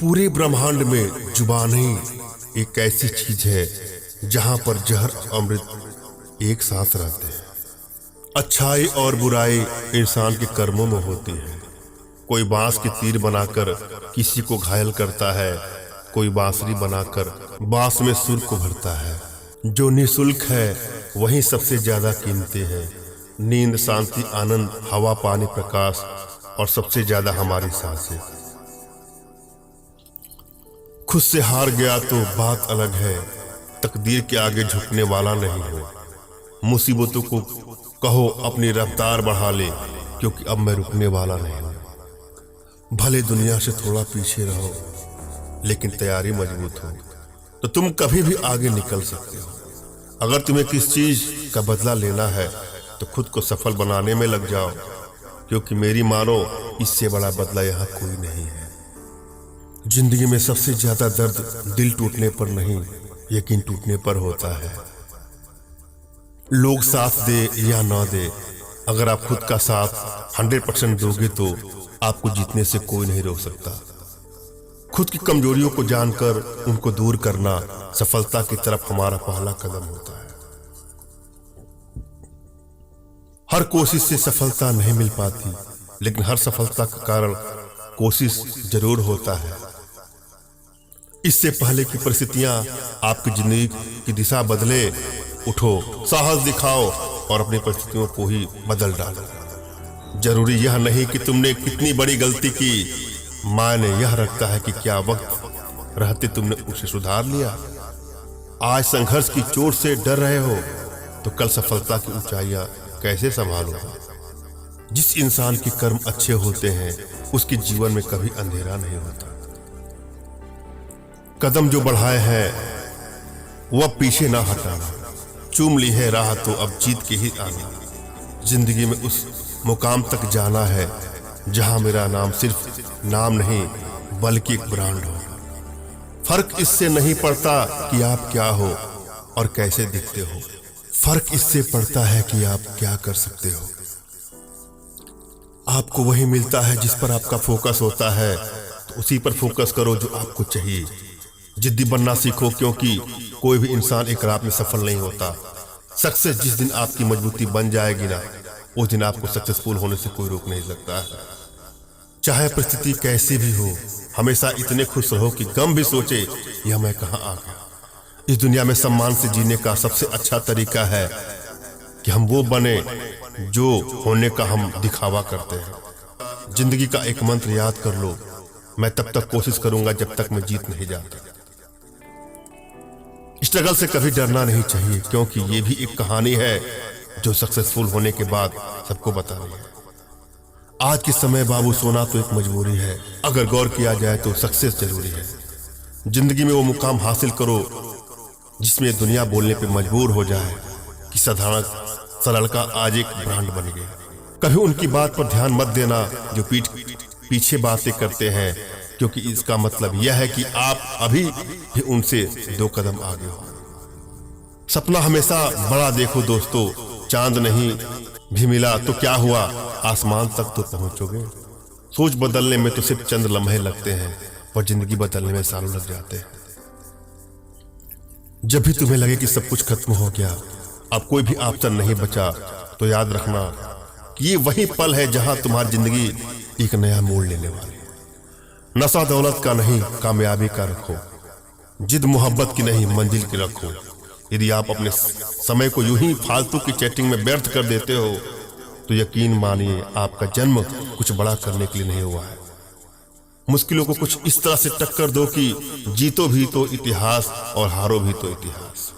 पूरे ब्रह्मांड में जुबान ही एक ऐसी चीज है जहां पर जहर अमृत एक साथ रहते हैं। अच्छाई और बुराई इंसान के कर्मों में होती है। कोई बांस के तीर बनाकर किसी को घायल करता है, कोई बांसुरी बनाकर बांस में सुर को भरता है। जो निःशुल्क है वही सबसे ज्यादा कीमती है। नींद, शांति, आनंद, हवा, पानी, प्रकाश और सबसे ज्यादा हमारी सांसें। खुद से हार गया तो बात अलग है, तकदीर के आगे झुकने वाला नहीं हो। मुसीबतों को कहो अपनी रफ्तार बढ़ा ले, क्योंकि अब मैं रुकने वाला नहीं हूं। भले दुनिया से थोड़ा पीछे रहो, लेकिन तैयारी मजबूत हो तो तुम कभी भी आगे निकल सकते हो। अगर तुम्हें किस चीज का बदला लेना है तो खुद को सफल बनाने में लग जाओ, क्योंकि मेरी मानो इससे बड़ा बदला यहाँ कोई नहीं है। जिंदगी में सबसे ज्यादा दर्द दिल टूटने पर नहीं, यकीन टूटने पर होता है। लोग साथ दे या ना दे, अगर आप खुद का साथ 100% दोगे तो आपको जीतने से कोई नहीं रोक सकता। खुद की कमजोरियों को जानकर उनको दूर करना सफलता की तरफ हमारा पहला कदम होता है। हर कोशिश से सफलता नहीं मिल पाती, लेकिन हर सफलता का कारण कोशिश जरूर होता है। इससे पहले कि परिस्थितियां आपकी जिंदगी की दिशा बदले, उठो, साहस दिखाओ और अपनी परिस्थितियों को ही बदल डालो। जरूरी यह नहीं कि तुमने कितनी बड़ी गलती की, मायने यह रखता है कि क्या वक्त रहते तुमने उसे सुधार लिया। आज संघर्ष की चोट से डर रहे हो तो कल सफलता की ऊंचाइयां कैसे संभालोगे। जिस इंसान के कर्म अच्छे होते हैं उसके जीवन में कभी अंधेरा नहीं होता। कदम जो बढ़ाए हैं वह पीछे ना हटाना। चूम ली है राह तो अब जीत के ही आना। जिंदगी में उस मुकाम तक जाना है जहां मेरा नाम सिर्फ नाम नहीं बल्कि एक ब्रांड हो। फर्क इससे नहीं पड़ता कि आप क्या हो और कैसे दिखते हो, फर्क इससे पड़ता है कि आप क्या कर सकते हो। आपको वही मिलता है जिस पर आपका फोकस होता है, तो उसी पर फोकस करो जो आपको चाहिए। जिद्दी बनना सीखो, क्योंकि कोई भी इंसान एक रात में सफल नहीं होता। सक्सेस जिस दिन आपकी मजबूती बन जाएगी ना, उस दिन आपको सक्सेसफुल होने से कोई रोक नहीं सकता है। चाहे परिस्थिति कैसी भी हो, हमेशा इतने खुश रहो कि गम भी सोचे यह मैं कहां आ गया। इस दुनिया में सम्मान से जीने का सबसे अच्छा तरीका है कि हम वो बने जो होने का हम दिखावा करते हैं। जिंदगी का एक मंत्र याद कर लो, मैं तब तक कोशिश करूंगा जब तक मैं जीत नहीं जाता। स्ट्रगल से कभी डरना नहीं चाहिए, क्योंकि ये भी एक कहानी है जो सक्सेसफुल होने के बाद सबको बतानी है। आज के समय बाबू सोना तो एक मजबूरी है, अगर गौर किया जाए तो सक्सेस जरूरी है। जिंदगी में वो मुकाम हासिल करो जिसमें दुनिया बोलने पे मजबूर हो जाए कि साधारण सा लड़का आज एक ब्रांड बन गया। कभी उनकी बात पर ध्यान मत देना जो पीछे बातें करते हैं, क्योंकि इसका मतलब यह है कि आप अभी भी उनसे 2 कदम आगे हो। सपना हमेशा बड़ा देखो दोस्तों, चांद नहीं भी मिला तो क्या हुआ, आसमान तक तो पहुंचोगे। सोच बदलने में तो सिर्फ चंद लम्हे लगते हैं, पर जिंदगी बदलने में सालों लग जाते हैं। जब भी तुम्हें लगे कि सब कुछ खत्म हो गया, अब कोई भी ऑप्शन नहीं बचा, तो याद रखना कि ये वही पल है जहां तुम्हारी जिंदगी एक नया मोड़ लेने वाली है। नशा दौलत का नहीं, कामयाबी का रखो। जिद मोहब्बत की नहीं, मंजिल की रखो। यदि आप अपने समय को यूं ही फालतू की चैटिंग में व्यर्थ कर देते हो तो यकीन मानिए आपका जन्म कुछ बड़ा करने के लिए नहीं हुआ है। मुश्किलों को कुछ इस तरह से टक्कर दो कि जीतो भी तो इतिहास और हारो भी तो इतिहास।